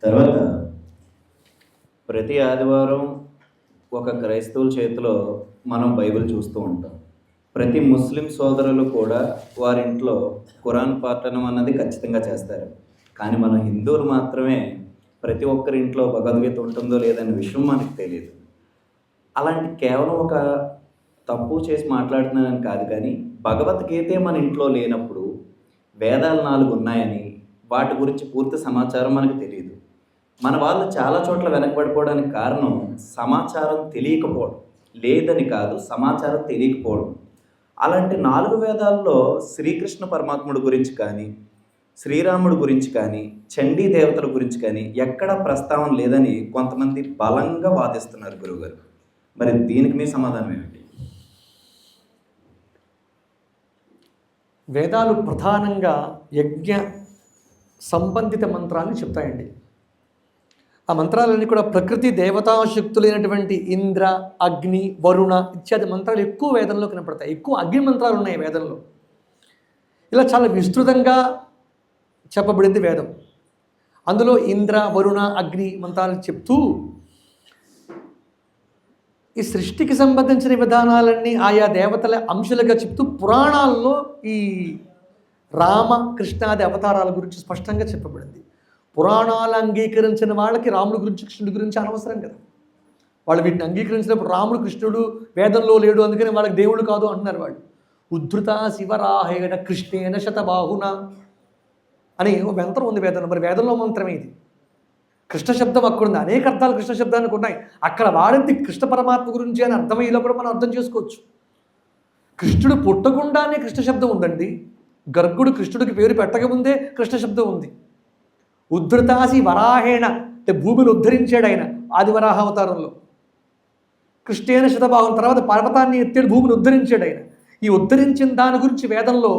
తర్వాత ప్రతి ఆదివారం ఒక క్రైస్తవుల చేతిలో మనం బైబిల్ చూస్తూ ఉంటాం. ప్రతి ముస్లిం సోదరులు కూడా వారింట్లో ఖురాన్ పఠనం అన్నది ఖచ్చితంగా చేస్తారు. కానీ మన హిందువులు మాత్రమే ప్రతి ఒక్కరి ఇంట్లో భగవద్గీత ఉంటుందో లేదనే విషయం మనకు తెలియదు. అలాంటి కేవలం ఒక తప్పు చేసి మాట్లాడుతున్నానని కాదు, కానీ భగవద్గీతే మన ఇంట్లో లేనప్పుడు వేదాలు 4 ఉన్నాయని వాటి గురించి పూర్తి సమాచారం మనకు తెలియదు. మన వాళ్ళు చాలా చోట్ల వెనకబడిపోవడానికి కారణం సమాచారం తెలియకపోవడం. లేదని కాదు, సమాచారం తెలియకపోవడం. అలాంటి 4 వేదాల్లో శ్రీకృష్ణ పరమాత్ముడి గురించి కానీ, శ్రీరాముడి గురించి కానీ, చండీ దేవతల గురించి కానీ ఎక్కడా ప్రస్తావన లేదని కొంతమంది బలంగా వాదిస్తున్నారు గురువుగారు. మరి దీనికి మీ సమాధానం ఏమిటి? వేదాలు ప్రధానంగా యజ్ఞ సంబంధిత మంత్రాన్ని చెప్తాయండి. ఆ మంత్రాలన్నీ కూడా ప్రకృతి దేవతాశక్తులైనటువంటి ఇంద్ర, అగ్ని, వరుణ ఇత్యాది మంత్రాలు ఎక్కువ వేదంలో కనపడతాయి. ఎక్కువ అగ్ని మంత్రాలు ఉన్నాయి వేదంలో. ఇలా చాలా విస్తృతంగా చెప్పబడింది వేదం. అందులో ఇంద్ర, వరుణ, అగ్ని మంత్రాలు చెప్తూ ఈ సృష్టికి సంబంధించిన విధానాలన్నీ ఆయా దేవతల అంశాలుగా చెప్తూ పురాణాల్లో ఈ రామ కృష్ణాది అవతారాల గురించి స్పష్టంగా చెప్పబడింది. పురాణాలు అంగీకరించిన వాళ్ళకి రాముడి గురించి, కృష్ణుడి గురించి అనవసరం కదా. వాళ్ళు వీటిని అంగీకరించినప్పుడు రాముడు కృష్ణుడు వేదంలో లేడు, అందుకని వాళ్ళకి దేవుడు కాదు అంటున్నారు వాళ్ళు. ఉద్ధృత శివరాహేణ కృష్ణేన శతబాహున అని ఒక మంత్రం ఉంది వేదంలో. మరి వేదంలో మంత్రమే ఇది. కృష్ణ శబ్దం అక్కడ ఉంది. అనేక అర్థాలు కృష్ణ శబ్దానికి ఉన్నాయి. అక్కడ వాడింది కృష్ణ పరమాత్మ గురించి అని అర్థమయ్యేలా కూడా మనం అర్థం చేసుకోవచ్చు. కృష్ణుడు పుట్టకుండానే కృష్ణ శబ్దం ఉందండి. గర్గుడు కృష్ణుడికి పేరు పెట్టకముందే కృష్ణ శబ్దం ఉంది. ఉద్ధృతాసి వరాహేణ అంటే భూమిని ఉద్ధరించాడు ఆయన ఆదివరాహ అవతారంలో. కృష్ణేన శతబాహున తర్వాత పర్వతాన్ని ఎత్తాడు, భూమిని ఉద్ధరించాడు ఆయన. ఈ ఉద్ధరించిన దాని గురించి వేదంలో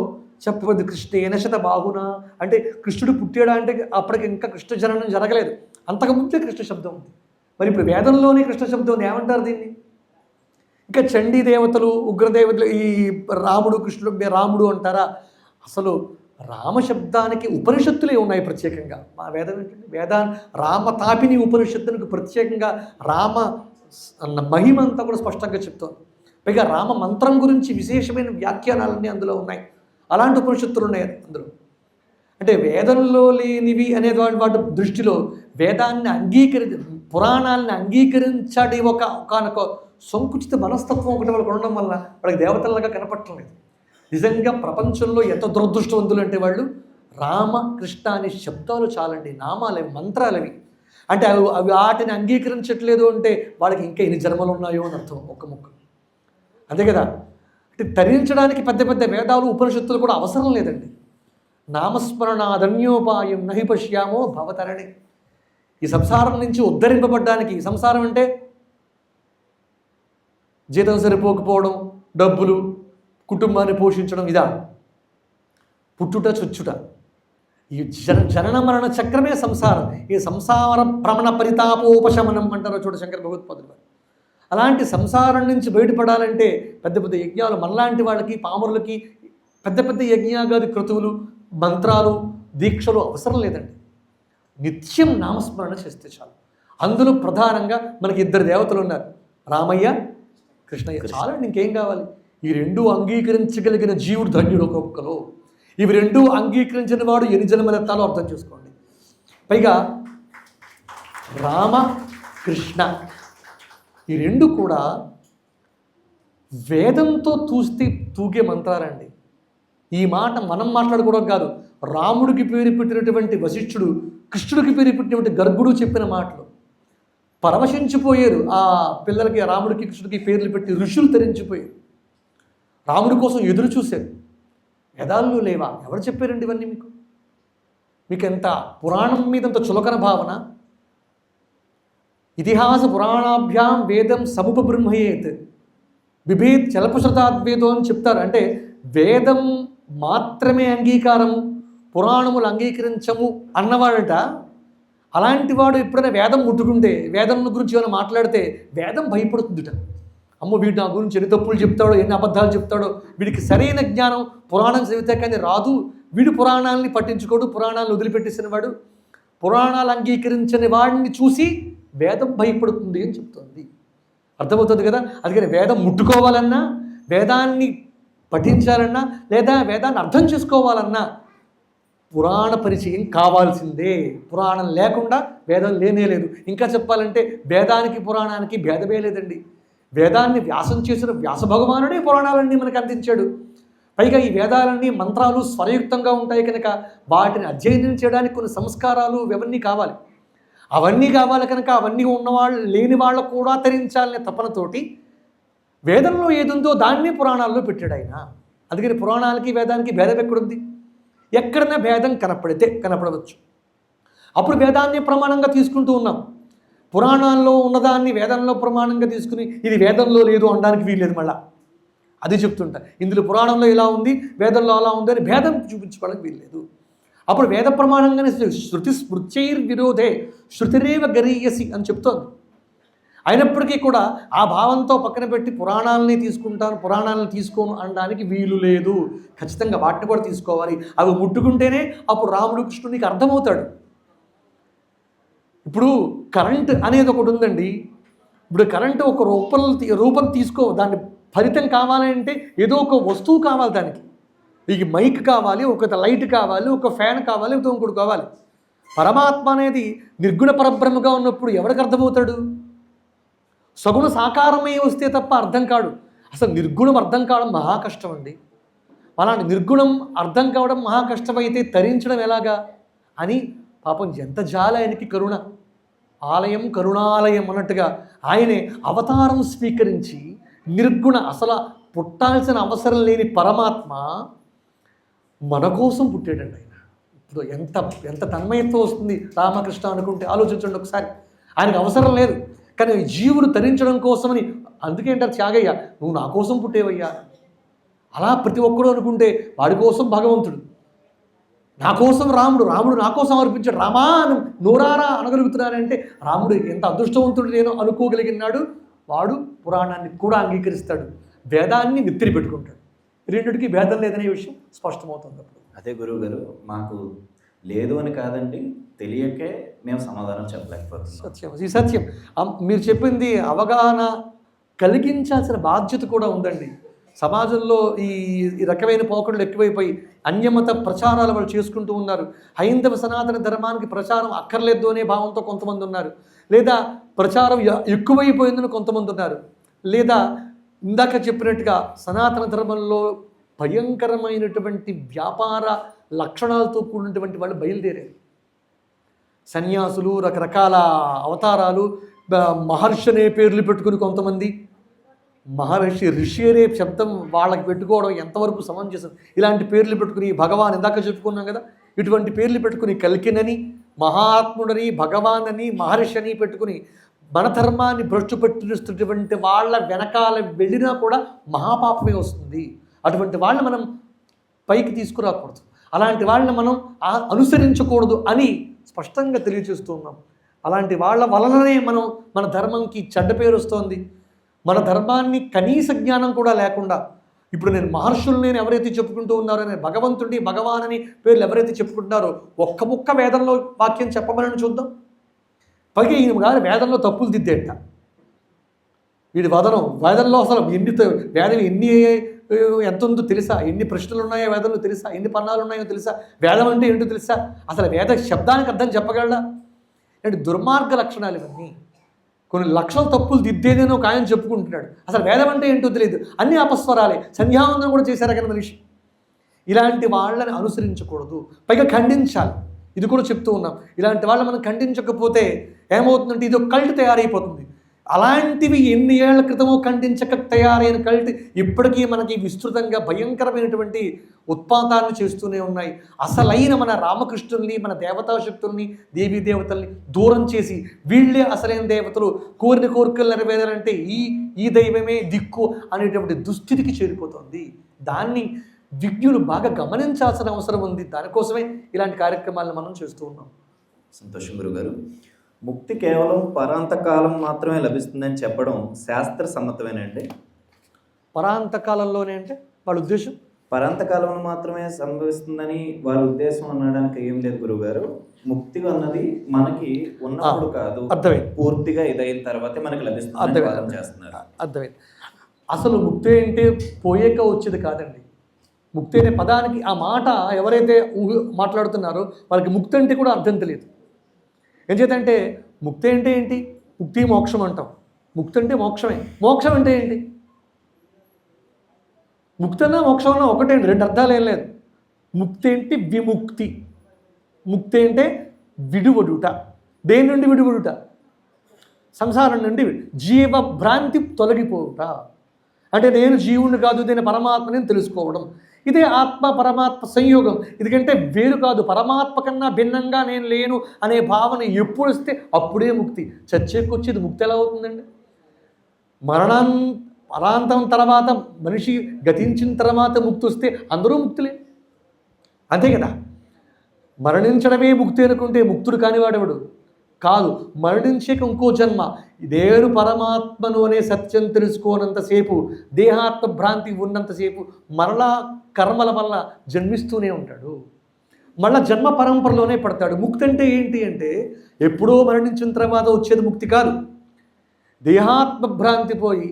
చెప్పబడింది. కృష్ణేన శతబాహున అంటే కృష్ణుడు పుట్టాడా అంటే అప్పటికి ఇంకా కృష్ణ జననం జరగలేదు, అంతకుముందే కృష్ణ శబ్దం ఉంది. మరి ఇప్పుడు వేదంలోనే కృష్ణ శబ్దం ఉంది, ఏమంటారు దీన్ని? ఇంకా చండీ దేవతలు, ఉగ్రదేవతలు, ఈ రాముడు కృష్ణుడు రాముడు అంటారా? అసలు రామశబ్దానికి ఉపనిషత్తులే ఉన్నాయి ప్రత్యేకంగా. మా వేదం ఏంటంటే రామతాపిని ఉపనిషత్తునికి ప్రత్యేకంగా రామ మహిమ అంతా కూడా స్పష్టంగా చెప్తోంది. పైగా రామ మంత్రం గురించి విశేషమైన వ్యాఖ్యానాలన్నీ అందులో ఉన్నాయి. అలాంటి ఉపనిషత్తులు ఉన్నాయి అందులో. అంటే వేదంలో లేనివి అనే వాటి దృష్టిలో వేదాన్ని పురాణాలను అంగీకరించడి ఒకనొక సంకుచిత మనస్తత్వం ఒకటి వాళ్ళకి ఉండడం వల్ల వాళ్ళకి దేవతల్లాగా కనపడటం లేదు. నిజంగా ప్రపంచంలో ఎంత దురదృష్టవంతులు అంటే వాళ్ళు రామ కృష్ణ అనే శబ్దాలు చాలండి, నామాలవి, మంత్రాలవి. అంటే అవి వాటిని అంగీకరించట్లేదు అంటే వాళ్ళకి ఇంకా ఎన్ని జన్మలు ఉన్నాయో అని అర్థం. ఒక్క ముక్క అంతే కదా. అంటే తరించడానికి పెద్ద పెద్ద వేదాలు ఉపనిషత్తులు కూడా అవసరం లేదండి. నామస్మరణాదన్యోపాయం నహి పశ్యామో భవతరణి. ఈ సంసారం నుంచి ఉద్ధరింపబడ్డానికి, సంసారం అంటే జీతం సరిపోకపోవడం, డబ్బులు, కుటుంబాన్ని పోషించడం, ఇదా పుట్టుట చొచ్చుట. ఈ జనన మరణ చక్రమే సంసారం. ఈ సంసార భ్రమణ పరితాపోపశమనం అంటారు చూడ శంకర భగవత్పాదులు. అలాంటి సంసారం నుంచి బయటపడాలంటే పెద్ద పెద్ద యజ్ఞాలు, మనలాంటి వాళ్ళకి పామరులకి పెద్ద పెద్ద యజ్ఞాగాది క్రతువులు, మంత్రాలు, దీక్షలు అవసరం లేదండి. నిత్యం నామస్మరణ చేస్తే చాలు. అందులో ప్రధానంగా మనకి 2 దేవతలు ఉన్నారు, రామయ్య, కృష్ణయ్య. చాలండి, ఇంకేం కావాలి? ఈ 2 అంగీకరించగలిగిన జీవుడు ధన్యుడు ఒక్కొక్కరు. ఇవి 2 అంగీకరించిన వాడు ఎన్ని జన్మలెత్తాలో అర్థం చేసుకోండి. పైగా రామ కృష్ణ ఈ 2 కూడా వేదంతో తూగే మంత్రాలండి. ఈ మాట మనం మాట్లాడుకోవడం కాదు. రాముడికి పేరు పెట్టినటువంటి వశిష్ఠుడు, కృష్ణుడికి పేరు పెట్టినటువంటి గర్గుడు చెప్పిన మాటలు. పరవశించిపోయారు ఆ పిల్లలకి, రాముడికి కృష్ణుడికి పేర్లు పెట్టి ఋషులు తరించిపోయారు. రాముడి కోసం ఎదురు చూశారు. వేదాల్లో లేవా? ఎవరు చెప్పారండి ఇవన్నీ మీకు? మీకు ఎంత పురాణం మీద అంత చులకన భావన? ఇతిహాస పురాణాభ్యాం వేదం సముపబ్రహ్మయేత్ బిభేద్ చలపశ్రతాద్వేదో అని చెప్తారు. అంటే వేదం మాత్రమే అంగీకారము, పురాణములు అంగీకరించము అన్నవాడట. అలాంటి వాడు ఎప్పుడైనా వేదం ముట్టుకుంటే, వేదం గురించి ఏమైనా మాట్లాడితే వేదం భయపడుతుందిట. అమ్మో వీడు నా గురించి ఎన్ని తప్పులు చెప్తాడో, ఎన్ని అబద్ధాలు చెప్తాడో, వీడికి సరైన జ్ఞానం పురాణం చదివితే కానీ రాదు, వీడు పురాణాలని పట్టించుకోడు, పురాణాలను వదిలిపెట్టేసిన వాడు, పురాణాలు అంగీకరించని వాడిని చూసి వేదం భయపడుతుంది అని చెప్తుంది. అర్థమవుతుంది కదా. అందుకని వేదం ముట్టుకోవాలన్నా, వేదాన్ని పఠించాలన్నా, లేదా వేదాన్ని అర్థం చేసుకోవాలన్నా పురాణ పరిచయం కావాల్సిందే. పురాణం లేకుండా వేదం లేనే లేదు. ఇంకా చెప్పాలంటే వేదానికి పురాణానికి భేదమే లేదండి. వేదాన్ని వ్యాసం చేసిన వ్యాస భగవానుడే పురాణాలన్నీ మనకు అందించాడు. పైగా ఈ వేదాలన్నీ మంత్రాలు స్వరయుక్తంగా ఉంటాయి కనుక వాటిని అధ్యయనం చేయడానికి కొన్ని సంస్కారాలు ఇవన్నీ కావాలి. అవన్నీ కావాలి కనుక అవన్నీ ఉన్నవాళ్ళు లేని వాళ్ళు కూడా తరించాలనే తపనతోటి వేదంలో ఏదుందో దాన్ని పురాణాల్లో పెట్టాడు ఆయన. అందుకని పురాణాలకి వేదానికి భేదం ఎక్కడుంది? ఎక్కడైనా భేదం కనపడితే కనపడవచ్చు. అప్పుడు వేదాన్ని ప్రమాణంగా తీసుకుంటూ ఉన్నాం. పురాణాల్లో ఉన్నదాన్ని వేదంలో ప్రమాణంగా తీసుకుని ఇది వేదంలో లేదు అనడానికి వీల్లేదు. మళ్ళా అది చెప్తుంటా, ఇందులో పురాణంలో ఇలా ఉంది, వేదంలో అలా ఉంది అని భేదం చూపించుకోవడానికి వీల్లేదు. అప్పుడు వేద ప్రమాణంగానే శృతి స్మృత్యైర్విరోధే శృతిరేవ గరీయసి అని చెప్తోంది. అయినప్పటికీ కూడా ఆ భావంతో పక్కన పెట్టి పురాణాలని తీసుకుంటాను, పురాణాలను తీసుకోను అనడానికి వీలు లేదు. ఖచ్చితంగా వాటిని కూడా తీసుకోవాలి. అవి ముట్టుకుంటేనే అప్పుడు రాముడు కృష్ణునికి అర్థమవుతాడు. ఇప్పుడు కరెంట్ అనేది ఒకటి ఉందండి. ఇప్పుడు కరెంటు ఒక రూపం తీసుకో, దాన్ని ఫలితం కావాలంటే ఏదో ఒక వస్తువు కావాలి. దానికి ఈ మైక్ కావాలి, ఒక లైట్ కావాలి, ఒక ఫ్యాన్ కావాలి, ఇంకోటి కావాలి. పరమాత్మ అనేది నిర్గుణ పరబ్రహ్మగా ఉన్నప్పుడు ఎవరికి అర్థమవుతాడు? సగుణ సాకారమై వస్తే తప్ప అర్థం కాడు. అసలు నిర్గుణం అర్థం కావడం మహా కష్టం అండి. అలాంటి నిర్గుణం అర్థం కావడం మహా కష్టమైతే తరించడం ఎలాగా అని పాపం ఎంత జాలి ఆయనకి, కరుణ. ఆలయం కరుణాలయం అన్నట్టుగా ఆయనే అవతారం స్వీకరించి నిర్గుణ అసలు పుట్టాల్సిన అవసరం లేని పరమాత్మ మన కోసం పుట్టాడండి ఆయన. ఇప్పుడు ఎంత ఎంత తన్మయత్వం వస్తుంది రామకృష్ణ అనుకుంటే ఆలోచించండి ఒకసారి. ఆయనకు అవసరం లేదు, కానీ జీవుడు తరించడం కోసమని. అందుకే అంటారు త్యాగయ్య, నువ్వు నా కోసం పుట్టేవయ్యా. అలా ప్రతి ఒక్కరూ అనుకుంటే వాడి కోసం భగవంతుడు, నా కోసం రాముడు, రాముడు నా కోసం అర్పించాడు. రామా అని నోరారా అనగలుగుతున్నానంటే రాముడు ఎంత అదృష్టవంతుడు నేను అనుకోగలిగినాడు. వాడు పురాణాన్ని కూడా అంగీకరిస్తాడు, వేదాన్ని నెత్తిన పెట్టుకుంటాడు. రెండిటికి భేదం లేదనే విషయం స్పష్టమవుతుంది. అప్పుడు అదే గురువు గారు, మాకు లేదు అని కాదండి, తెలియకే మేము సమాధానం చెప్పలేకపోతున్నాం. సత్యం, ఈ సత్యం మీరు చెప్పింది అవగాహన కలిగించాల్సిన బాధ్యత కూడా ఉందండి. సమాజంలో ఈ రకమైన పోకడలు ఎక్కువైపోయి అన్యమత ప్రచారాలు వాళ్ళు చేసుకుంటూ ఉన్నారు. హైందవ సనాతన ధర్మానికి ప్రచారం అక్కర్లేదు అనే భావంతో కొంతమంది ఉన్నారు, లేదా ప్రచారం ఎక్కువైపోయిందని కొంతమంది ఉన్నారు, లేదా ఇందాక చెప్పినట్టుగా సనాతన ధర్మంలో భయంకరమైనటువంటి వ్యాపార లక్షణాలతో కూడినటువంటి వాళ్ళు బయలుదేరారు. సన్యాసులు, రకరకాల అవతారాలు, మహర్షి అనే పేర్లు పెట్టుకుని కొంతమంది, మహర్షి ఋషి అనే శబ్దం వాళ్ళకి పెట్టుకోవడం ఎంతవరకు సమంజసం? ఇలాంటి పేర్లు పెట్టుకుని భగవాన్ ఇందాక చెప్పుకున్నాం కదా, ఇటువంటి పేర్లు పెట్టుకుని కల్కినని, మహాత్ముడని, భగవాన్ అని, మహర్షి అని పెట్టుకుని మన ధర్మాన్ని భ్రష్టు పెట్టినటువంటి వాళ్ళ వెనకాల వెళ్ళినా కూడా మహాపాపమే వస్తుంది. అటువంటి వాళ్ళని మనం పైకి తీసుకురాకూడదు, అలాంటి వాళ్ళని మనం అనుసరించకూడదు అని స్పష్టంగా తెలియజేస్తూ ఉన్నాం. అలాంటి వాళ్ళ వలననే మన ధర్మంకి చెడ్డ పేరు వస్తుంది. మన ధర్మాన్ని కనీస జ్ఞానం కూడా లేకుండా, ఇప్పుడు నేను మహర్షుల్ని ఎవరైతే చెప్పుకుంటూ ఉన్నారో, నేను భగవంతుడిని, భగవాన్ అని పేర్లు ఎవరైతే చెప్పుకుంటున్నారో, ఒక్క ముక్క వేదంలో వాక్యం చెప్పమని చూద్దాం. పైగా ఈయన గారు వేదంలో తప్పులు దిద్దేట. వీడి వేదంలో అసలు వేదం ఎంత ఉందో తెలుసా? ఎన్ని ప్రశ్నలు ఉన్నాయో వేదంలో తెలుసా? ఎన్ని పన్నాలు ఉన్నాయో తెలుసా? వేదం అంటే ఏంటో తెలుసా? అసలు వేద శబ్దానికి అర్థం చెప్పగలడా? అంటే దుర్మార్గ లక్షణాలు ఇవన్నీ. కొన్ని లక్షల తప్పులు దిద్దేదని ఒక ఆయన చెప్పుకుంటున్నాడు, అసలు వేదం అంటే ఏంటో తెలియదు, అన్ని అపస్వరాలే. సంధ్యావందనం కూడా చేశారు కానీ మనిషి. ఇలాంటి వాళ్ళని అనుసరించకూడదు, పైగా ఖండించాలి. ఇది కూడా చెప్తూ ఉన్నాం. ఇలాంటి వాళ్ళని మనం ఖండించకపోతే ఏమవుతుందంటే ఇది ఒక కల్ట్ తయారైపోతుంది. అలాంటివి ఎన్ని ఏళ్ల క్రితమో ఖండించక తయారైన కల్ట్ ఇప్పటికీ మనకి విస్తృతంగా భయంకరమైనటువంటి ఉత్పాతాన్ని చేస్తూనే ఉన్నాయి. అసలైన మన రామకృష్ణుల్ని, మన దేవతా శక్తుల్ని, దేవీ దేవతల్ని దూరం చేసి వీళ్ళే అసలైన దేవతలు, కోరిన కోరికలు నెరవేరాలంటే ఈ దైవమే దిక్కు అనేటువంటి దుస్థితికి చేరిపోతుంది. దాన్ని విజ్ఞులు బాగా గమనించాల్సిన అవసరం ఉంది. దానికోసమే ఇలాంటి కార్యక్రమాలను మనం చేస్తూ ఉన్నాం. సంతోషం గురుగారు. ముక్తి కేవలం పరాంతకాలం మాత్రమే లభిస్తుందని చెప్పడం శాస్త్ర సమ్మతమేనండి? పరాంతకాలంలోనే అంటే వాళ్ళ ఉద్దేశం పరంతకాలంలో మాత్రమే సంభవిస్తుందని వారి ఉద్దేశం అనడానికి ఏం లేదు గురుగారు. ముక్తి అన్నది మనకి ఉన్నప్పుడు కాదు, అర్థమైంది. పూర్తిగా ఇదైన తర్వాతే మనకి లభిస్తుందని వాదన చేస్తున్నారు. అర్థమైంది. అసలు ముక్తి అంటే పోయాక వచ్చేది కాదండి. ముక్తి అనే పదానికి ఆ మాట ఎవరైతే మాట్లాడుతున్నారో వాళ్ళకి ముక్తి అంటే కూడా అర్థం తెలియదు. ఏం చేతంటే ముక్తి అంటే ఏంటి? ముక్తి మోక్షం అంటాం. ముక్తి అంటే మోక్షమే. మోక్షం అంటే ఏంటి? ముక్తి అన్నా మోక్షం అన్నా ఒకటే అండి, రెండు అర్థాలు ఏం లేదు. ముక్తి ఏంటి? విముక్తి. ముక్తి అంటే విడువడుట. దేని నుండి విడువడుట? సంసారం నుండి జీవభ్రాంతి తొలగిపోవుట. అంటే నేను జీవుని కాదు, నేను పరమాత్మని తెలుసుకోవడం. ఇదే ఆత్మ పరమాత్మ సంయోగం. ఎందుకంటే వేరు కాదు, పరమాత్మ కన్నా భిన్నంగా నేను లేను అనే భావన ఎప్పుడు వస్తే అప్పుడే ముక్తి. చచ్చేకొచ్చేది ముక్తి ఎలా అవుతుందండి? మరణాంతం తర్వాత మనిషి గతించిన తర్వాత ముక్తి వస్తే అందరూ ముక్తులే, అంతే కదా. మరణించడమే ముక్తి అనుకుంటే ముక్తుడు కానివాడెవడు కాదు. మరణించాక ఇంకో జన్మ. నేను పరమాత్మను అనే సత్యం తెలుసుకోనంతసేపు, దేహాత్మ భ్రాంతి ఉన్నంతసేపు మరలా కర్మల వల్ల జన్మిస్తూనే ఉంటాడు. మళ్ళా జన్మ పరంపరలోనే పడతాడు. ముక్తి అంటే ఏంటి అంటే ఎప్పుడో మరణించిన తర్వాత వచ్చేది ముక్తి కాదు. దేహాత్మ భ్రాంతి పోయి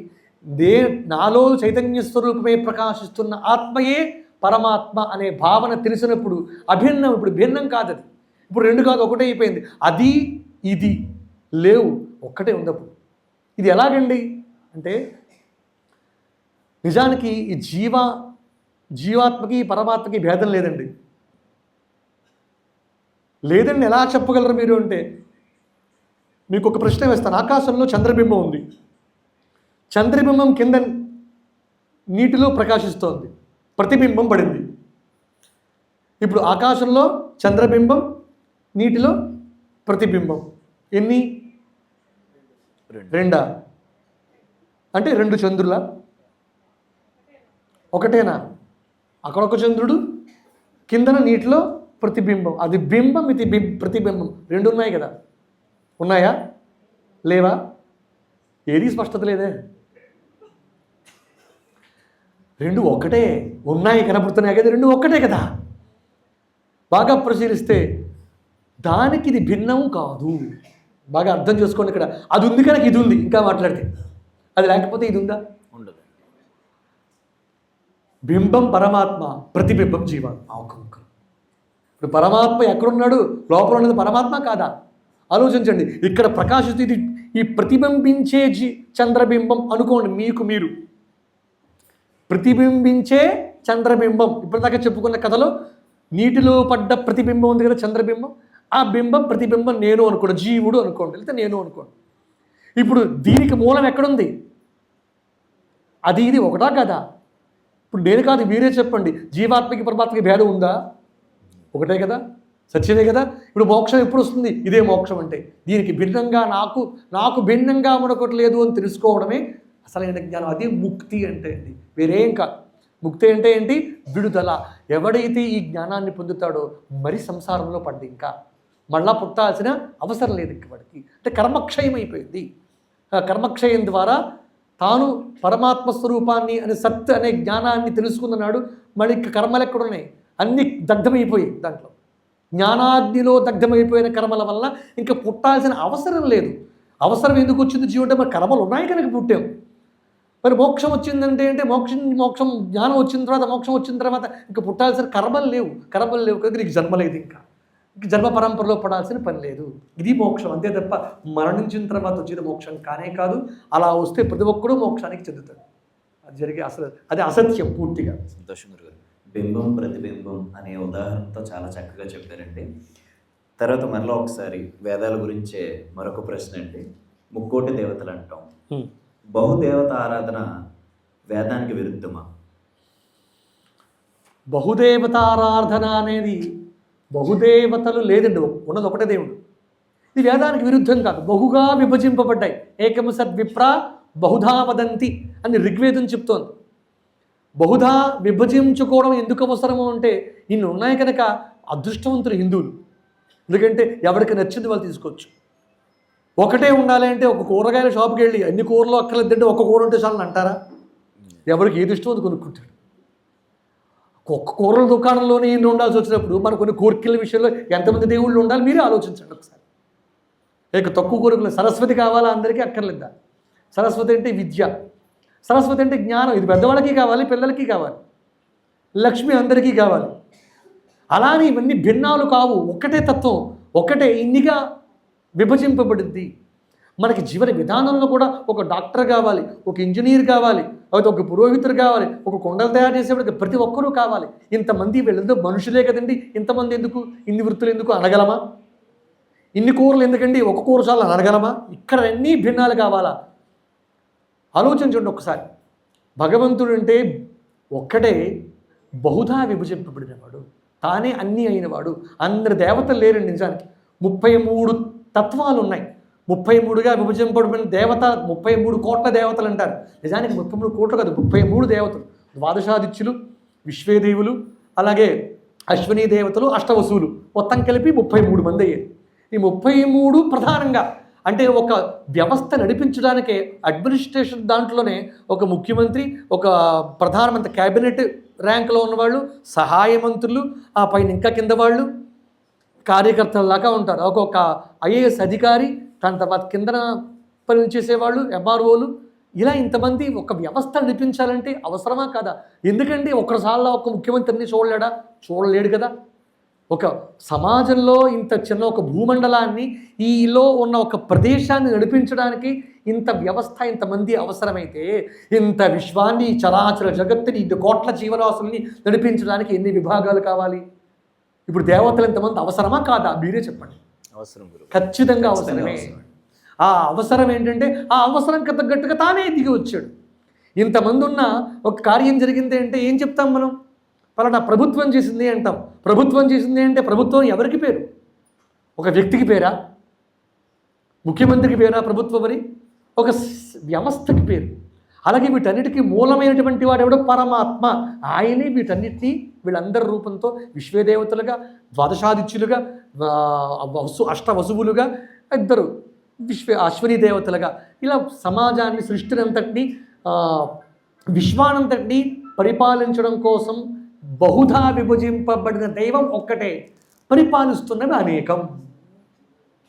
నాలో చైతన్య స్వరూపమే ప్రకాశిస్తున్న ఆత్మయే పరమాత్మ అనే భావన తెలిసినప్పుడు అభిన్నం. ఇప్పుడు భిన్నం కాదు అది. ఇప్పుడు రెండు కాదు, ఒకటే అయిపోయింది. అది ఇది లేవు, ఒక్కటే ఉన్నప్పుడు. ఇది ఎలాగండి అంటే నిజానికి ఈ జీవాత్మకి పరమాత్మకి భేదం లేదండి. లేదండి ఎలా చెప్పగలరు మీరు అంటే మీకు ఒక ప్రశ్న వేస్తాను. ఆకాశంలో చంద్రబింబం ఉంది. చంద్రబింబం కింద నీటిలో ప్రకాశిస్తోంది, ప్రతిబింబం పడింది. ఇప్పుడు ఆకాశంలో చంద్రబింబం, నీటిలో ప్రతిబింబం. ఎన్ని? రెండా? అంటే రెండు చంద్రుల ఒకటేనా? అక్కడ ఒక చంద్రుడు, కిందన నీటిలో ప్రతిబింబం. అది బింబం, ఇది ప్రతిబింబం. రెండు ఉన్నాయి కదా. ఉన్నాయా లేవా? ఏది స్పష్టత లేదే. రెండు ఒకటే ఉన్నాయి, కనపడుతున్నాయి కదా, రెండు ఒక్కటే కదా. బాగా పరిశీలిస్తే దానికి ఇది భిన్నం కాదు. బాగా అర్థం చేసుకోండి. ఇక్కడ అది ఉంది కనుక ఇది ఉంది. ఇంకా మాట్లాడితే అది లేకపోతే ఇది ఉందా? ఉండదు. బింబం పరమాత్మ, ప్రతిబింబం జీవాత్మ. ఇప్పుడు పరమాత్మ ఎక్కడున్నాడు? లోపల ఉన్నది పరమాత్మ కాదా? ఆలోచించండి. ఇక్కడ ప్రకాశిస్తుంది. ఈ ప్రతిబింబించే చంద్రబింబం అనుకోండి. మీకు మీరు ప్రతిబింబించే చంద్రబింబం. ఇప్పటిదాకా చెప్పుకున్న కథలో నీటిలో పడ్డ ప్రతిబింబం ఉంది కదా, చంద్రబింబం. ఆ బింబం ప్రతిబింబం నేను అనుకోండి, జీవుడు అనుకోండి, లేకపోతే నేను అనుకోండి. ఇప్పుడు దీనికి మూలం ఎక్కడుంది? అది ఇది ఒకటా కదా? ఇప్పుడు నేను కాదు, మీరే చెప్పండి. జీవాత్మకి పరమాత్మకి భేదం ఉందా? ఒకటే కదా, సత్యమే కదా. ఇప్పుడు మోక్షం ఎప్పుడు వస్తుంది? ఇదే మోక్షం అంటే. దీనికి భిన్నంగా నాకు భిన్నంగా మరొకటి లేదు అని తెలుసుకోవడమే అసలైన జ్ఞానం. అది ముక్తి అంటే అండి, వేరేం కాదు. ముక్తి అంటే ఏంటి? విడుదల. ఎవడైతే ఈ జ్ఞానాన్ని పొందుతాడో మరి సంసారంలో పడ్డ ఇంకా మళ్ళా పుట్టాల్సిన అవసరం లేదు ఇంక వాడికి. అంటే కర్మక్షయం అయిపోయింది. కర్మక్షయం ద్వారా తాను పరమాత్మ స్వరూపాన్ని అనే సత్ అనే జ్ఞానాన్ని తెలుసుకున్నాడు. మళ్ళీ కర్మలు ఎక్కడున్నాయి? అన్నీ దగ్ధమైపోయి దాంట్లో జ్ఞానాగ్నిలో దగ్ధమైపోయిన కర్మల వల్ల ఇంకా పుట్టాల్సిన అవసరం లేదు. అవసరం ఎందుకు వచ్చింది జీవుంటే? మరి కర్మలు ఉన్నాయి కనుక పుట్టాం. మరి మోక్షం వచ్చిందంటే మోక్షం జ్ఞానం వచ్చిన తర్వాత, మోక్షం వచ్చిన తర్వాత ఇంకా పుట్టాల్సిన కర్మలు లేవు కనుక నీకు జన్మ లేదు. ఇంకా జన్మ పరంపరలో పడాల్సిన పని లేదు. ఇది మోక్షం అంతే తప్ప మరణించిన తర్వాత వచ్చేది మోక్షం కానే కాదు. అలా వస్తే ప్రతి ఒక్కరూ మోక్షానికి చెందుతాడు. అది జరిగే అది అసత్యం పూర్తిగా. సంతోషం గురుగారు. బింబం ప్రతిబింబం అనే ఉదాహరణతో చాలా చక్కగా చెప్పారండి. తర్వాత మరలా ఒకసారి వేదాల గురించే మరొక ప్రశ్న అండి. ముక్కోటి దేవతలు అంటాం. బహుదేవత ఆరాధన వేదానికి విరుద్ధమా? బహుదేవతారాధన అనేది బహుదేవతలు లేదండి, ఉన్నది ఒకటే దేవుడు. ఇది వేదానికి విరుద్ధం కాదు. బహుగా విభజింపబడ్డాయి. ఏకము సద్విప్ర బహుధా వదంతి అని ఋగ్వేదం చెప్తోంది. బహుధా విభజించుకోవడం ఎందుకు అవసరము అంటే ఇన్ని ఉన్నాయి కనుక అదృష్టవంతులు హిందువులు. ఎందుకంటే ఎవరికి నచ్చింది వాళ్ళు తీసుకోవచ్చు. ఒకటే ఉండాలి అంటే ఒక కూరగాయల షాప్కి వెళ్ళి అన్ని కూరలు అక్కర్లేదంటే ఒక కూర ఉంటే చాలని అంటారా? ఎవరికి ఏది ఇష్టం అది కొనుక్కుంటాడు. ఒక్క కూరల దుకాణంలోనే ఇన్ని ఉండాల్సి వచ్చినప్పుడు మన కొన్ని కోరికల విషయంలో ఎంతమంది దేవుళ్ళు ఉండాలి మీరే ఆలోచించండి ఒకసారి. ఇక తక్కువ కోరికలు సరస్వతి కావాలా అందరికీ అక్కర్లేదా? సరస్వతి అంటే విద్య, సరస్వతి అంటే జ్ఞానం. ఇది పెద్దవాళ్ళకి కావాలి, పిల్లలకి కావాలి. లక్ష్మి అందరికీ కావాలి. అలానే ఇవన్నీ భిన్నాలు కావు, ఒక్కటే తత్వం, ఒక్కటే ఇన్నిగా విభజింపబడింది. మనకి జీవన విధానంలో కూడా ఒక డాక్టర్ కావాలి, ఒక ఇంజనీర్ కావాలి, ఒక పురోహితుడు కావాలి, ఒక కొండలు తయారు చేసేవాడికి ప్రతి ఒక్కరూ కావాలి. ఇంతమంది వీళ్ళందరూ మనుషులే కదండి, ఇంతమంది ఎందుకు, ఇన్ని వృత్తులు ఎందుకు అనగలమా? ఇన్ని కూరలు ఎందుకండి, ఒక కూర చాలు అనగలమా? ఇక్కడ అన్నీ భిన్నాలు కావాలా? ఆలోచించండి ఒకసారి. భగవంతుడు అంటే ఒక్కడే బహుధా విభజింపబడినవాడు, తానే అన్నీ అయినవాడు. అందరి దేవతలు లేరండి నిజానికి. 33 తత్వాలు ఉన్నాయి. 33గా విభజింపబడిన దేవత 33 కోట్ల దేవతలు అంటారు. నిజానికి 33 కోట్లు కాదు, 33 దేవతలు. ద్వాదశాదిత్యులు, విశ్వేదేవులు, అలాగే అశ్విని దేవతలు, అష్టవసువులు మొత్తం కలిపి 33 మంది అయ్యారు. ఈ 33 ప్రధానంగా అంటే ఒక వ్యవస్థ నడిపించడానికే అడ్మినిస్ట్రేషన్ దాంట్లోనే ఒక ముఖ్యమంత్రి, ఒక ప్రధానమంత్రి, క్యాబినెట్ ర్యాంకులో ఉన్నవాళ్ళు, సహాయ మంత్రులు, ఆ పైన ఇంకా కింద వాళ్ళు కార్యకర్తలలాగా ఉంటారు. ఒక్కొక్క ఐఏఎస్ అధికారి, దాని తర్వాత కిందన పనిచేసేవాళ్ళు, ఎంఆర్ఓలు, ఇలా ఇంతమంది ఒక వ్యవస్థ నడిపించాలంటే అవసరమా కాదా? ఎందుకంటే ఒకసారిలో ఒక ముఖ్యమంత్రిని చూడలేడా? చూడలేడు కదా. ఒక సమాజంలో ఇంత చిన్న ఒక భూమండలాన్ని, ఈలో ఉన్న ఒక ప్రదేశాన్ని నడిపించడానికి ఇంత వ్యవస్థ, ఇంతమంది అవసరమైతే ఇంత విశ్వాన్ని, చరాచర జగత్తుని, 2 కోట్ల జీవరాశుల్ని నడిపించడానికి ఎన్ని విభాగాలు కావాలి? ఇప్పుడు దేవతలు ఇంతమంది అవసరమా కాదా? మీరే చెప్పండి. అవసరం, ఖచ్చితంగా అవసరమే. ఆ అవసరం ఏంటంటే ఆ అవసరం తగ్గట్టుగా తానే దిగి వచ్చాడు. ఇంతమంది ఉన్న ఒక కార్యం జరిగింది అంటే ఏం చెప్తాం మనం? పలానా ప్రభుత్వం చేసింది అంటాం. ప్రభుత్వం చేసింది అంటే ప్రభుత్వం ఎవరికి పేరు? ఒక వ్యక్తికి పేరా? ముఖ్యమంత్రికి పేరా ప్రభుత్వం? అని ఒక వ్యవస్థకి పేరు. అలాగే వీటన్నిటికీ మూలమైనటువంటి వాడు ఎవడో? పరమాత్మ. ఆయనే వీటన్నిటినీ వీళ్ళందరి రూపంతో విశ్వదేవతలుగా, ద్వాదశాదిత్యులుగా, అష్టవసువులుగా, 2 అశ్విని దేవతలుగా ఇలా సమాజాన్ని, సృష్టినంతటినీ, విశ్వానంతటినీ పరిపాలించడం కోసం బహుధా విభజింపబడిన దైవం ఒక్కటే, పరిపాలిస్తున్నవి అనేకం.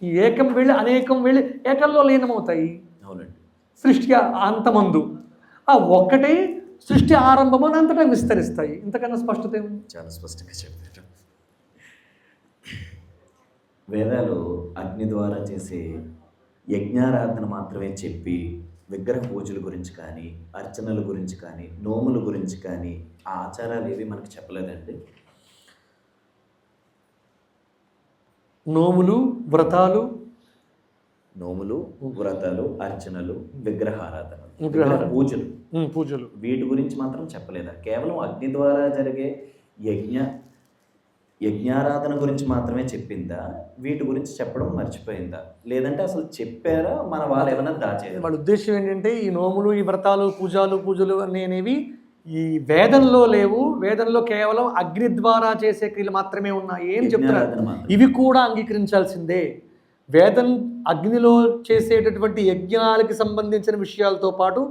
ఈ ఏకం వెళ్ళి అనేకం వెళ్ళి ఏకంలో లీనమవుతాయి. అవునండి. సృష్టి అంతమందు ఆ ఒక్కటే సృష్టి ఆరంభము అంతటా విస్తరిస్తాయి. ఇంతకన్నా స్పష్టత ఏముంది? చాలా స్పష్టంగా చెప్పారు. వేదాలు అగ్ని ద్వారా చేసే యజ్ఞారాధన మాత్రమే చెప్పి విగ్రహ పూజల గురించి కానీ, అర్చనల గురించి కానీ, నోముల గురించి కానీ ఆ ఆచారాలు ఏవి మనకు చెప్పలేదండి. నోములు, వ్రతాలు, అర్చనలు, విగ్రహారాధన, పూజలు వీటి గురించి మాత్రం చెప్పలేదా? కేవలం అగ్ని ద్వారా జరిగే యజ్ఞారాధన గురించి మాత్రమే చెప్పిందా? వీటి గురించి చెప్పడం మర్చిపోయిందా? లేదంటే అసలు చెప్పారా? మన వాళ్ళు ఏమైనా దాచేది? వాళ్ళ ఉద్దేశం ఏంటంటే ఈ నోములు, ఈ వ్రతాలు, పూజలు అనేవి ఈ వేదంలో లేవు. వేదంలో కేవలం అగ్ని ద్వారా చేసే క్రియలు మాత్రమే ఉన్నాయి. ఏం చెప్తున్నారు? ఇవి కూడా అంగీకరించాల్సిందే. వేదం అగ్నిలో చేసేటటువంటి యజ్ఞాలకి సంబంధించిన విషయాలతో పాటు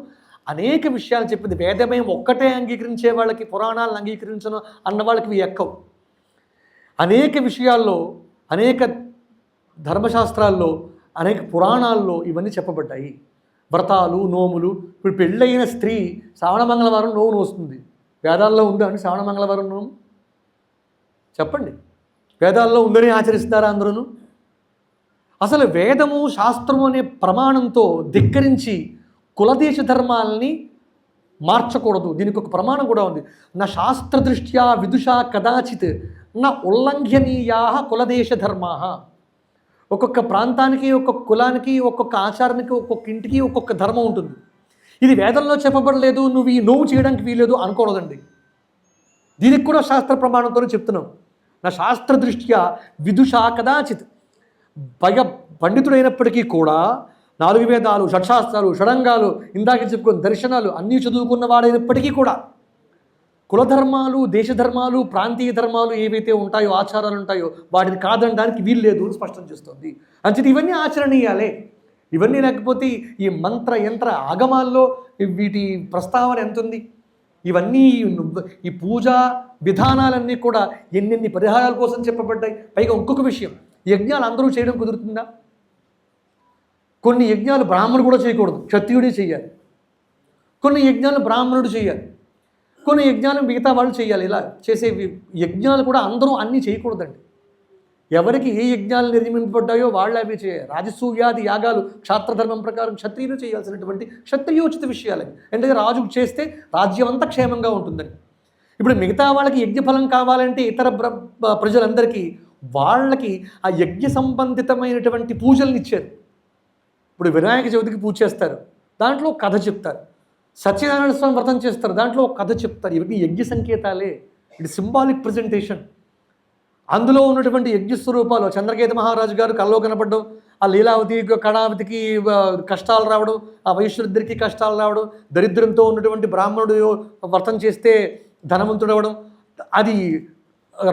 అనేక విషయాలు చెప్పింది. వేదమే ఒక్కటే అంగీకరించే వాళ్ళకి, పురాణాలను అంగీకరించను అన్న వాళ్ళకి ఇవి ఎక్కవు. అనేక విషయాల్లో, అనేక ధర్మశాస్త్రాల్లో, అనేక పురాణాల్లో ఇవన్నీ చెప్పబడ్డాయి. వ్రతాలు, నోములు. ఇప్పుడు పెళ్ళైన స్త్రీ శ్రావణ మంగళవారం నోము వస్తుంది. వేదాల్లో ఉందా అండి శ్రావణ మంగళవారం నోము? చెప్పండి. వేదాల్లో ఉందని ఆచరిస్తారా అందరూ? అసలు వేదము, శాస్త్రము అనే ప్రమాణంతో ధిక్కరించి కులదేశ ధర్మాలని మార్చకూడదు. దీనికి ఒక ప్రమాణం కూడా ఉంది. నా శాస్త్ర దృష్ట్యా విదుషా కదాచిత్ నా ఉల్లంఘనీయా కులదేశ ధర్మా. ఒక్కొక్క ప్రాంతానికి, ఒక్కొక్క కులానికి, ఒక్కొక్క ఆచారానికి, ఒక్కొక్క ఇంటికి ఒక్కొక్క ధర్మం ఉంటుంది. ఇది వేదంలో చెప్పబడలేదు, నువ్వు ఈ నోవు చేయడానికి వీలేదు అనకూడదండి. దీనికి కూడా శాస్త్ర ప్రమాణంతోనే చెప్తున్నాం. నా శాస్త్ర దృష్ట్యా విదుషా కదాచిత్. పండితుడైనప్పటికీ కూడా 4 వేదాలు, షట్శాస్త్రాలు, షడంగాలు, ఇందాక చెప్పుకున్న దర్శనాలు అన్నీ చదువుకున్న వాడైనప్పటికీ కూడా కులధర్మాలు, దేశధర్మాలు, ప్రాంతీయ ధర్మాలు ఏవైతే ఉంటాయో, ఆచారాలు ఉంటాయో వాటిని కాదనడానికి వీలు లేదు అని స్పష్టం చేస్తుంది. అంచేది ఇవన్నీ ఆచరణీయాలే. ఇవన్నీ లేకపోతే ఈ మంత్ర యంత్ర ఆగమాల్లో వీటి ప్రస్తావన ఎంత ఉంది? ఇవన్నీ ఈ పూజ, విధానాలన్నీ కూడా ఎన్నెన్ని పరిహారాల కోసం చెప్పబడ్డాయి. పైగా ఇంకొక విషయం, యజ్ఞాలు అందరూ చేయడం కుదురుతుందా? కొన్ని యజ్ఞాలు బ్రాహ్మణుడు కూడా చేయకూడదు, క్షత్రియుడే చేయాలి. కొన్ని యజ్ఞాలు బ్రాహ్మణుడు చేయాలి, కొన్ని యజ్ఞాలు మిగతా వాళ్ళు చేయాలి. ఇలా చేసే యజ్ఞాలు కూడా అందరూ అన్నీ చేయకూడదండి. ఎవరికి ఏ యజ్ఞాలు నిర్మింపబడ్డాయో వాళ్ళు అవి చేయాలి. రాజసూయాది యాగాలు క్షాత్రధర్మం ప్రకారం క్షత్రియులు చేయాల్సినటువంటి క్షత్రియోచిత విషయాలు. ఎందుకంటే రాజుకు చేస్తే రాజ్యం అంతా క్షేమంగా ఉంటుందని. ఇప్పుడు మిగతా వాళ్ళకి యజ్ఞఫలం కావాలంటే ఇతర ప్రజలందరికీ వాళ్ళకి ఆ యజ్ఞ సంబంధితమైనటువంటి పూజలను ఇచ్చారు. ఇప్పుడు వినాయక చవితికి పూజ చేస్తారు, దాంట్లో కథ చెప్తారు. సత్యనారాయణ స్వామి వ్రతం చేస్తారు, దాంట్లో ఒక కథ చెప్తారు. ఇవన్నీ యజ్ఞ సంకేతాలే, ఇది సింబాలిక్ ప్రజెంటేషన్. అందులో ఉన్నటువంటి యజ్ఞ స్వరూపాలు, చంద్రకేత మహారాజు గారు కల్లో కనపడడం, ఆ లీలావతి కణావతికి కష్టాలు రావడం, ఆ వైశ్యుడిద్దరికి కష్టాలు రావడం, దరిద్రంతో ఉన్నటువంటి బ్రాహ్మణుడు వ్రతం చేస్తే ధనవంతుడు అవ్వడం, అది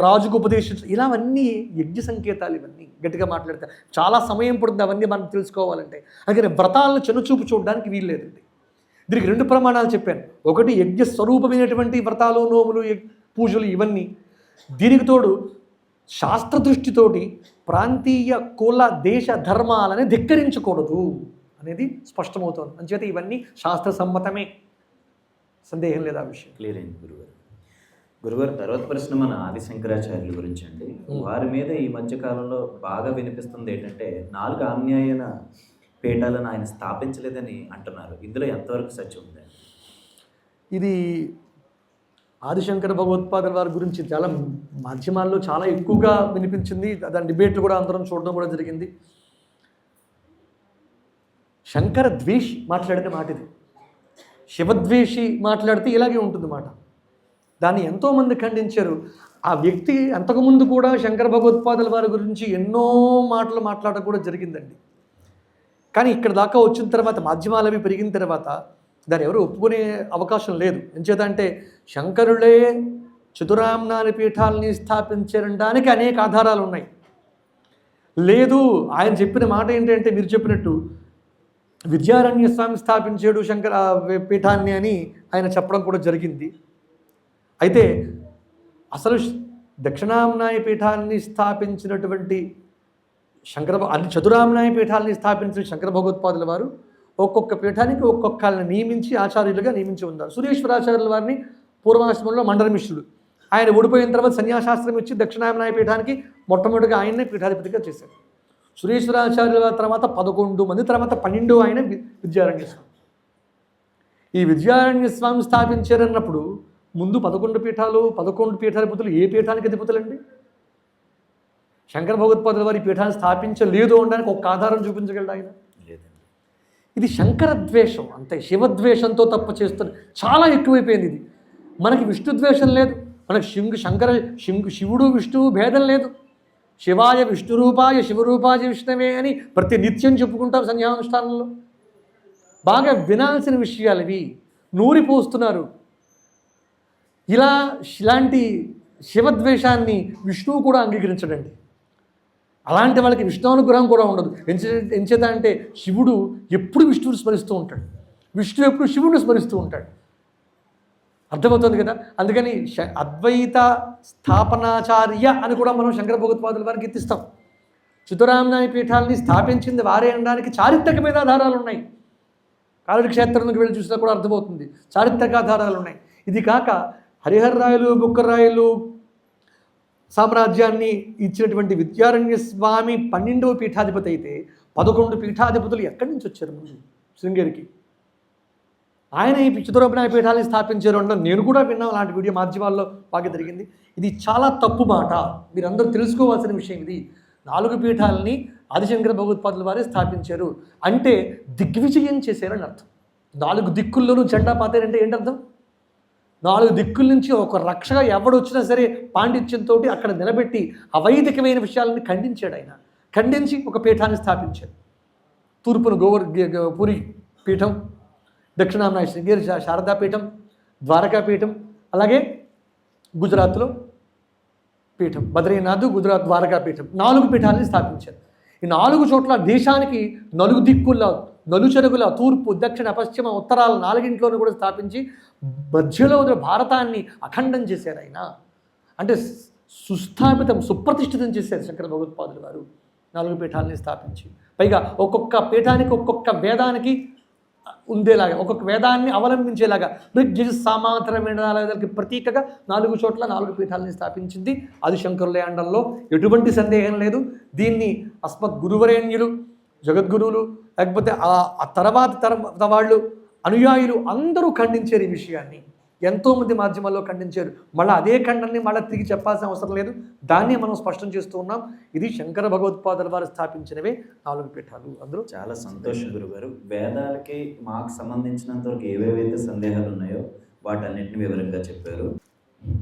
రాజుకు ఉపదేశించడం, ఇలావన్నీ యజ్ఞ సంకేతాలు. ఇవన్నీ గట్టిగా మాట్లాడితే చాలా సమయం పడుతుంది అవన్నీ మనం తెలుసుకోవాలంటే. అందుకని వ్రతాలను చెనుచూపు చూడడానికి వీల్లేదండి. దీనికి 2 ప్రమాణాలు చెప్పాను. ఒకటి యజ్ఞ స్వరూపమైనటువంటి వ్రతాలు, నోములు, పూజలు ఇవన్నీ. దీనికి తోడు శాస్త్ర దృష్టితోటి ప్రాంతీయ కుల దేశ ధర్మాలని ధిక్కరించకూడదు అనేది స్పష్టమవుతోంది. అంచేత ఇవన్నీ శాస్త్ర సమ్మతమే, సందేహం లేదు ఆ విషయం. క్లియర్ అయింది గురుగారు. గురుగారు, తర్వాత ప్రశ్న మన ఆది శంకరాచార్యుల గురించి అండి. వారి మీద ఈ మధ్య కాలంలో బాగా వినిపిస్తుంది ఏంటంటే 4 ఆమ్నాయన పీఠాలను ఆయన స్థాపించలేదని అంటున్నారు. ఇందులో ఎంతవరకు సత్యం ఉంది? ఇది ఆదిశంకర భగవత్పాదుల వారి గురించి చాలా మాధ్యమాల్లో చాలా ఎక్కువగా వినిపించింది. దాని డిబేట్లు కూడా అందరం చూడడం కూడా జరిగింది. శంకర ద్వేషి మాట్లాడిన మాట ఇది, శివద్వేషి మాట్లాడితే ఇలాగే ఉంటుంది మాట. దాన్ని ఎంతోమంది ఖండించారు. ఆ వ్యక్తి అంతకుముందు కూడా శంకర భగవత్పాదుల వారి గురించి ఎన్నో మాటలు మాట్లాడడం కూడా జరిగిందండి. కానీ ఇక్కడ దాకా వచ్చిన తర్వాత, మాధ్యమాలు అవి పెరిగిన తర్వాత దాన్ని ఎవరు ఒప్పుకునే అవకాశం లేదు. ఎంచేతంటే శంకరులే చతురామ్నాని పీఠాలని స్థాపించడానికి అనేక ఆధారాలు ఉన్నాయి. లేదు, ఆయన చెప్పిన మాట ఏంటంటే మీరు చెప్పినట్టు విద్యారణ్య స్వామి స్థాపించాడు శంకర పీఠాన్ని అని ఆయన చెప్పడం కూడా జరిగింది. అయితే అసలు దక్షిణామ్నాయ పీఠాన్ని స్థాపించినటువంటి అన్ని చతురామ్నాయ పీఠాలని స్థాపించిన శంకర భగవత్పాదుల వారు ఒక్కొక్క పీఠానికి ఒక్కొక్కళ్ళని నియమించి ఆచార్యులుగా నియమించి ఉన్నారు. సురేశ్వరాచార్యుల వారిని పూర్వాశ్రమంలో మండలమిశ్రుడు, ఆయన ఓడిపోయిన తర్వాత సన్యాసాస్త్రం ఇచ్చి దక్షిణామ్నాయ పీఠానికి మొట్టమొదటిగా ఆయన్నే పీఠాధిపతిగా చేశారు. సురేశ్వరాచార్యుల తర్వాత 11 మంది, తర్వాత 12 ఆయన విద్యారణ్య స్వామి. ఈ విద్యారణ్య స్వామి స్థాపించారన్నప్పుడు ముందు 11 పీఠాలు, 11 పీఠాధిపతులు ఏ పీఠానికి అధిపతులండి? శంకర భగవత్పాదుల వారి పీఠాన్ని స్థాపించలేదు అనడానికి ఒక ఆధారం చూపించగలడు ఆయన? ఇది శంకర ద్వేషం అంతే, శివద్వేషంతో తప్ప చేస్తుంది. చాలా ఎక్కువైపోయింది ఇది. మనకి విష్ణుద్వేషం లేదు, మనకి శివుడు విష్ణువు భేదం లేదు. శివాయ విష్ణురూపాయ శివరూపాయ విష్ణవే అని ప్రతి నిత్యం చెప్పుకుంటాం సంధ్యానుష్ఠానంలో. బాగా వినాల్సిన విషయాలు ఇవి, నూరిపోస్తున్నారు. ఇలాంటి శివద్వేషాన్ని విష్ణువు కూడా అంగీకరించడండి. అలాంటి వాళ్ళకి విష్ణువునుగ్రహం కూడా ఉండదు. ఎంచేత అంటే శివుడు ఎప్పుడు విష్ణువుని స్మరిస్తూ ఉంటాడు, విష్ణువు ఎప్పుడు శివుడిని స్మరిస్తూ ఉంటాడు. అర్థమవుతుంది కదా. అందుకని అద్వైత స్థాపనాచార్య అని కూడా మనం శంకర భగవత్పాదుల వారికి ఎత్తిస్తాం. చతురామ్నాయ పీఠాలని స్థాపించింది వారే అనడానికి చారిత్రకమైన ఆధారాలు ఉన్నాయి. కాలడి క్షేత్రంలోకి వెళ్ళి చూసినా కూడా అర్థమవుతుంది, చారిత్రక ఆధారాలు ఉన్నాయి. ఇది కాక హరిహర్రాయలు, బుక్కరాయలు సామ్రాజ్యాన్ని ఇచ్చినటువంటి విద్యారణ్య స్వామి 12వ పీఠాధిపతి అయితే 11 పీఠాధిపతులు ఎక్కడి నుంచి వచ్చారు? ముందు శృంగేరికి ఆయన ఈ చతురామ్నాయ పీఠాలని స్థాపించారు అంటే నేను కూడా విన్నాను, అలాంటి వీడియో మాధ్యమాల్లో బాగా జరిగింది. ఇది చాలా తప్పు మాట, మీరందరూ తెలుసుకోవాల్సిన విషయం ఇది. 4 పీఠాలని ఆదిశంకర భగవత్పాదుల వారే స్థాపించారు అంటే దిగ్విజయం చేశారని అర్థం. 4 దిక్కుల్లోనూ జెండా పాతారంటే ఏంటర్థం? 4 దిక్కుల నుంచి ఒక రక్షగా ఎవడొచ్చినా సరే పాండిత్యంతో అక్కడ నిలబెట్టి అవైదికమైన విషయాలను ఖండించాడు ఆయన. ఖండించి ఒక పీఠాన్ని స్థాపించాడు. తూర్పున పూరి పీఠం, దక్షిణామ్నాయ శృంగేరి శారదాపీఠం, ద్వారకాపీఠం, అలాగే గుజరాత్లో పీఠం బద్రీనాథ్, గుజరాత్ ద్వారకాపీఠం, 4 పీఠాలని స్థాపించారు. ఈ 4 చోట్ల దేశానికి 4 దిక్కుల్లో, నలుచెరుగుల తూర్పు, దక్షిణ, పశ్చిమ, ఉత్తరాల 4గింట్లోనూ కూడా స్థాపించి మధ్యలో భారతాన్ని అఖండం చేశారు ఆయన. అంటే సుస్థాపితం సుప్రతిష్ఠితం చేశారు శంకర భగవత్పాదులు వారు 4 పీఠాలని స్థాపించి. పైగా ఒక్కొక్క పీఠానికి ఒక్కొక్క వేదానికి ఉండేలాగా, ఒక్కొక్క వేదాన్ని అవలంబించేలాగా ఋగ్యజు సామాంతర వేదాలకి ప్రతీకగా 4 చోట్ల 4 పీఠాలని స్థాపించింది ఆదిశంకరులే అండంలో ఎటువంటి సందేహం లేదు. దీన్ని అస్మత్ గురువరేణ్యులు, జగద్గురువులు, లేకపోతే ఆ తర్వాత వాళ్ళు అనుయాయులు అందరూ ఖండించారు ఈ విషయాన్ని. ఎంతోమంది మాధ్యమాల్లో ఖండించారు. మళ్ళీ అదే ఖండన్ని మళ్ళీ తిరిగి చెప్పాల్సిన అవసరం లేదు. దాన్ని మనం స్పష్టం చేస్తూ ఉన్నాం. ఇది శంకర భగవత్పాదుల వారు స్థాపించినవే 4 పీఠాలు. అందులో చాలా సంతోషం గురుగారు. వేదాలకి మాకు సంబంధించినంత వరకు ఏవేవైతే సందేహాలు ఉన్నాయో వాటన్నిటిని వివరంగా చెప్పారు.